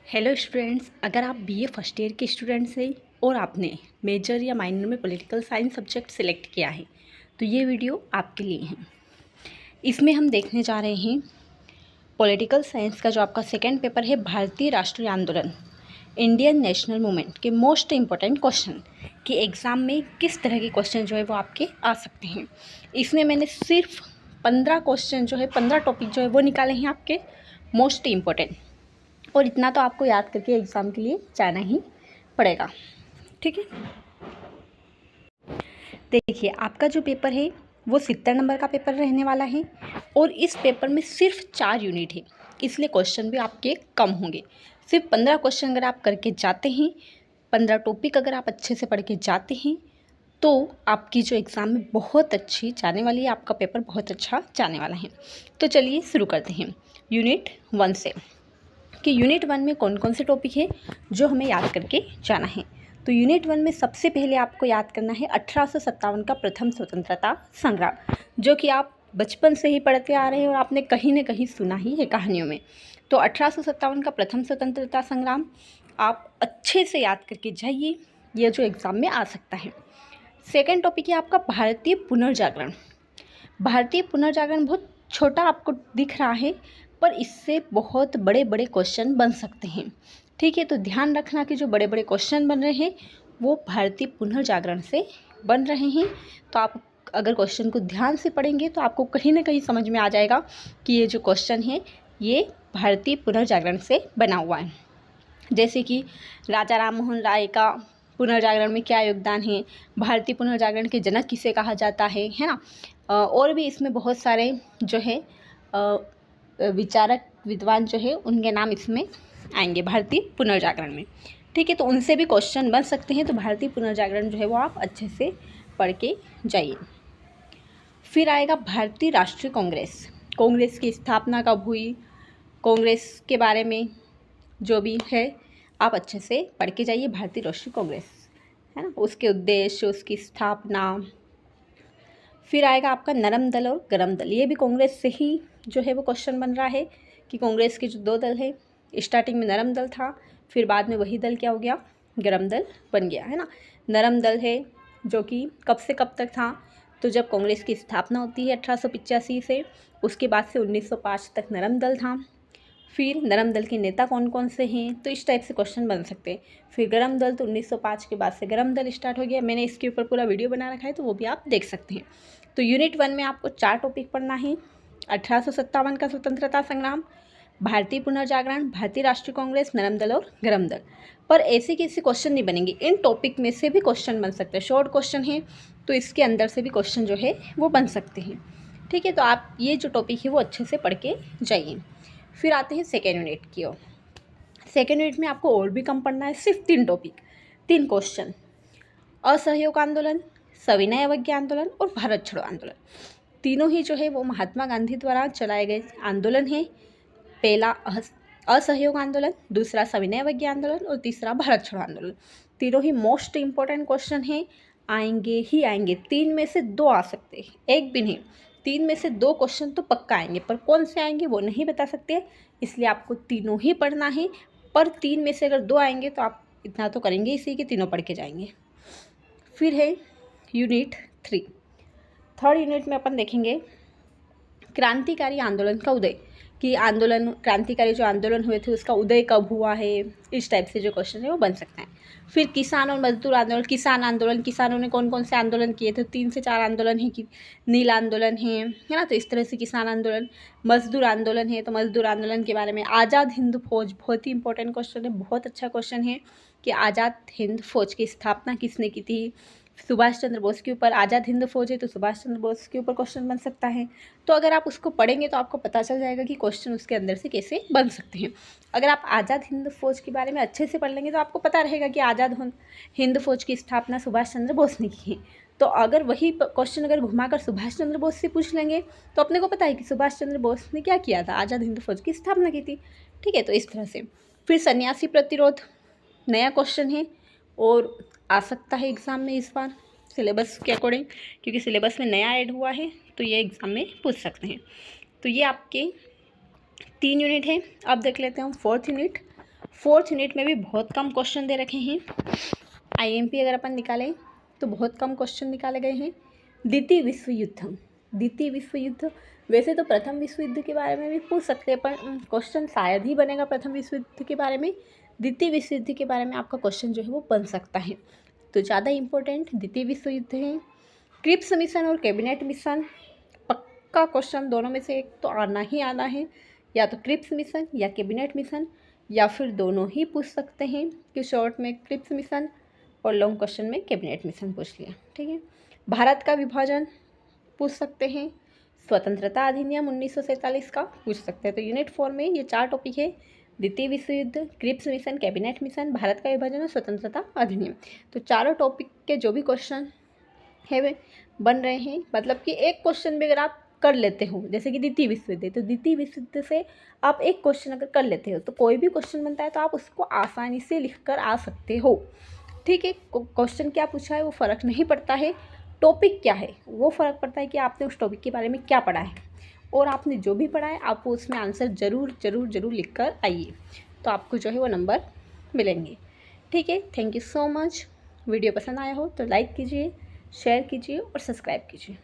Hello students, अगर आप BA first year के स्टूडेंट्स हैं और आपने मेजर या माइनर में पॉलिटिकल साइंस सब्जेक्ट सिलेक्ट किया है तो ये वीडियो आपके लिए है। इसमें हम देखने जा रहे हैं पॉलिटिकल साइंस का जो आपका सेकंड पेपर है, भारतीय राष्ट्रीय आंदोलन, इंडियन नेशनल मूवमेंट के मोस्ट इम्पोर्टेंट क्वेश्चन कि एग्ज़ाम में किस तरह के क्वेश्चन जो है वो आपके आ सकते हैं। इसमें मैंने सिर्फ 15 क्वेश्चन जो है 15 टॉपिक जो है वो निकाले हैं आपके मोस्ट इम्पोर्टेंट, और इतना तो आपको याद करके एग्ज़ाम के लिए जाना ही पड़ेगा। ठीक है, देखिए आपका जो पेपर है वो 70 नंबर का पेपर रहने वाला है और इस पेपर में सिर्फ 4 यूनिट है, इसलिए क्वेश्चन भी आपके कम होंगे। सिर्फ 15 क्वेश्चन अगर आप करके जाते हैं, 15 टॉपिक अगर आप अच्छे से पढ़ के जाते हैं तो आपकी जो एग्ज़ाम में बहुत अच्छी जाने वाली है, आपका पेपर बहुत अच्छा जाने वाला है। तो चलिए शुरू करते हैं यूनिट 1 से कि यूनिट 1 में कौन कौन से टॉपिक है जो हमें याद करके जाना है। तो यूनिट 1 में सबसे पहले आपको याद करना है 1857 का प्रथम स्वतंत्रता संग्राम, जो कि आप बचपन से ही पढ़ते आ रहे हैं और आपने कहीं ना कहीं सुना ही है कहानियों में। तो 1857 का प्रथम स्वतंत्रता संग्राम आप अच्छे से याद करके जाइए, यह जो एग्ज़ाम में आ सकता है। सेकेंड टॉपिक है आपका भारतीय पुनर्जागरण। भारतीय पुनर्जागरण बहुत छोटा आपको दिख रहा है पर इससे बहुत बड़े बड़े क्वेश्चन बन सकते हैं। ठीक है, तो ध्यान रखना कि जो बड़े बड़े क्वेश्चन बन रहे हैं वो भारतीय पुनर्जागरण से बन रहे हैं। तो आप अगर क्वेश्चन को ध्यान से पढ़ेंगे तो आपको कहीं ना कहीं समझ में आ जाएगा कि ये जो क्वेश्चन है ये भारतीय पुनर्जागरण से बना हुआ है। जैसे कि राजा राम मोहन राय का पुनर्जागरण में क्या योगदान है, भारतीय पुनर्जागरण के जनक किसे कहा जाता है ना। और भी इसमें बहुत सारे जो है विचारक विद्वान जो है उनके नाम इसमें आएंगे भारतीय पुनर्जागरण में। ठीक है, तो उनसे भी क्वेश्चन बन सकते हैं। तो भारतीय पुनर्जागरण जो है वो आप अच्छे से पढ़ के जाइए। फिर आएगा भारतीय राष्ट्रीय कांग्रेस। कांग्रेस की स्थापना कब हुई, कांग्रेस के बारे में जो भी है आप अच्छे से पढ़ के जाइए। भारतीय राष्ट्रीय कांग्रेस है ना, उसके उद्देश्य, उसकी स्थापना। फिर आएगा आपका नरम दल और गरम दल। ये भी कांग्रेस से ही जो है वो क्वेश्चन बन रहा है कि कांग्रेस के जो 2 दल है, स्टार्टिंग में नरम दल था, फिर बाद में वही दल क्या हो गया, गरम दल बन गया है ना। नरम दल है जो कि कब से कब तक था, तो जब कांग्रेस की स्थापना होती है 1885 से, उसके बाद से 1905 तक नरम दल था। फिर नरम दल के नेता कौन कौन से हैं, तो इस टाइप से क्वेश्चन बन सकते हैं। फिर गरम दल, तो 1905 के बाद से गरम दल स्टार्ट हो गया। मैंने इसके ऊपर पूरा वीडियो बना रखा है तो वो भी आप देख सकते हैं। तो यूनिट 1 में आपको 4 टॉपिक पढ़ना है, 1857 का स्वतंत्रता संग्राम, भारतीय पुनर्जागरण, भारतीय राष्ट्रीय कांग्रेस, नरम दल और गरम दल। पर ऐसे कैसे क्वेश्चन नहीं बनेंगे, इन टॉपिक में से भी क्वेश्चन बन सकते हैं। शॉर्ट क्वेश्चन है तो इसके अंदर से भी क्वेश्चन जो है वो बन सकते हैं। ठीक है, तो आप ये जो टॉपिक है वो अच्छे से पढ़ के जाइए। फिर आते हैं सेकेंड यूनिट की ओर। सेकेंड यूनिट में आपको और भी कम पढ़ना है, सिर्फ 3 टॉपिक, 3 क्वेश्चन। असहयोग आंदोलन, सविनय अवज्ञा आंदोलन और भारत छोड़ो आंदोलन। तीनों ही जो है वो महात्मा गांधी द्वारा चलाए गए आंदोलन है। पहला असहयोग आंदोलन, दूसरा सविनय अवज्ञा आंदोलन और तीसरा भारत छोड़ो आंदोलन। तीनों ही मोस्ट इंपॉर्टेंट क्वेश्चन हैं, आएंगे ही आएंगे। 3 में से 2 आ सकते हैं, एक भी नहीं। 3 में से 2 क्वेश्चन तो पक्का आएंगे, पर कौन से आएंगे वो नहीं बता सकते, इसलिए आपको तीनों ही पढ़ना है। पर 3 में से अगर 2 आएंगे तो आप इतना तो करेंगे इसी कि तीनों पढ़ के जाएंगे। फिर है यूनिट 3। थर्ड यूनिट में अपन देखेंगे क्रांतिकारी आंदोलन का उदय, कि आंदोलन, क्रांतिकारी जो आंदोलन हुए थे उसका उदय कब हुआ है, इस टाइप से जो क्वेश्चन है वो बन सकते हैं। फिर किसान और मजदूर आंदोलन, किसान आंदोलन, किसानों ने कौन कौन से आंदोलन किए थे, 3 से 4 आंदोलन है कि नील आंदोलन है ना, तो इस तरह से किसान आंदोलन। मजदूर आंदोलन है तो मजदूर आंदोलन के बारे में। आज़ाद हिंद फौज, बहुत ही इंपॉर्टेंट क्वेश्चन है, बहुत अच्छा क्वेश्चन है कि आज़ाद हिंद फौज की स्थापना किसने की थी। सुभाष चंद्र बोस के ऊपर आज़ाद हिंद फौज है तो सुभाष चंद्र बोस के ऊपर क्वेश्चन बन सकता है। तो अगर आप उसको पढ़ेंगे तो आपको पता चल जाएगा कि क्वेश्चन उसके अंदर से कैसे बन सकते हैं। अगर आप आज़ाद हिंद फौज के बारे में अच्छे से पढ़ लेंगे तो आपको पता रहेगा कि आज़ाद हिंद फौज की स्थापना सुभाष चंद्र बोस ने की है। तो अगर वही क्वेश्चन अगर घुमाकर सुभाष चंद्र बोस से पूछ लेंगे तो अपने को पता है कि सुभाष चंद्र बोस ने क्या किया था, आज़ाद हिंद फौज की स्थापना की थी। ठीक है, तो इस तरह से। फिर सन्यासी प्रतिरोध नया क्वेश्चन है और आ सकता है एग्ज़ाम में इस बार सिलेबस के अकॉर्डिंग, क्योंकि सिलेबस में नया ऐड हुआ है तो ये एग्ज़ाम में पूछ सकते हैं। तो ये आपके 3 यूनिट है। अब देख लेते हैं हम 4th यूनिट। 4th यूनिट में भी बहुत कम क्वेश्चन दे रखे हैं। IMP अगर अपन निकालें तो बहुत कम क्वेश्चन निकाले गए हैं। द्वितीय विश्व युद्ध, वैसे तो प्रथम विश्व युद्ध के बारे में भी पूछ सकते हैं, पर क्वेश्चन शायद ही बनेगा प्रथम विश्व युद्ध के बारे में। द्वितीय विश्व युद्ध के बारे में आपका क्वेश्चन जो है वो बन सकता है, तो ज़्यादा इम्पोर्टेंट द्वितीय विश्व युद्ध है। क्रिप्स मिशन और कैबिनेट मिशन, पक्का क्वेश्चन दोनों में से एक तो आना ही आना है, या तो क्रिप्स मिशन या कैबिनेट मिशन, या फिर दोनों ही पूछ सकते हैं कि शॉर्ट में क्रिप्स मिशन और लॉन्ग क्वेश्चन में कैबिनेट मिशन पूछ लिया। ठीक है, भारत का विभाजन पूछ सकते हैं, स्वतंत्रता अधिनियम 1947 का पूछ सकते हैं। तो यूनिट 4 में ये 4 टॉपिक है, द्वितीय विश्व युद्ध, Cripps mission, cabinet mission, Bharat का विभाजन और स्वतंत्रता अधिनियम। तो चारों टॉपिक के जो भी क्वेश्चन है वे बन रहे हैं, मतलब कि एक क्वेश्चन भी अगर आप कर लेते हो, जैसे कि द्वितीय विश्व युद्ध, तो द्वितीय विश्व युद्ध से आप एक क्वेश्चन अगर कर लेते हो तो कोई भी क्वेश्चन बनता है तो आप उसको आसानी से लिख कर आ सकते हो। ठीक है, क्वेश्चन क्या पूछा है वो फ़र्क नहीं पड़ता है, टॉपिक क्या है वो फ़र्क पड़ता है कि आपने उस टॉपिक के बारे में क्या पढ़ा है, और आपने जो भी पढ़ा है आप उसमें आंसर ज़रूर लिख कर आइए, तो आपको जो है वो नंबर मिलेंगे। ठीक है, thank you so much. Video पसंद आया हो तो लाइक कीजिए, शेयर कीजिए और सब्सक्राइब कीजिए।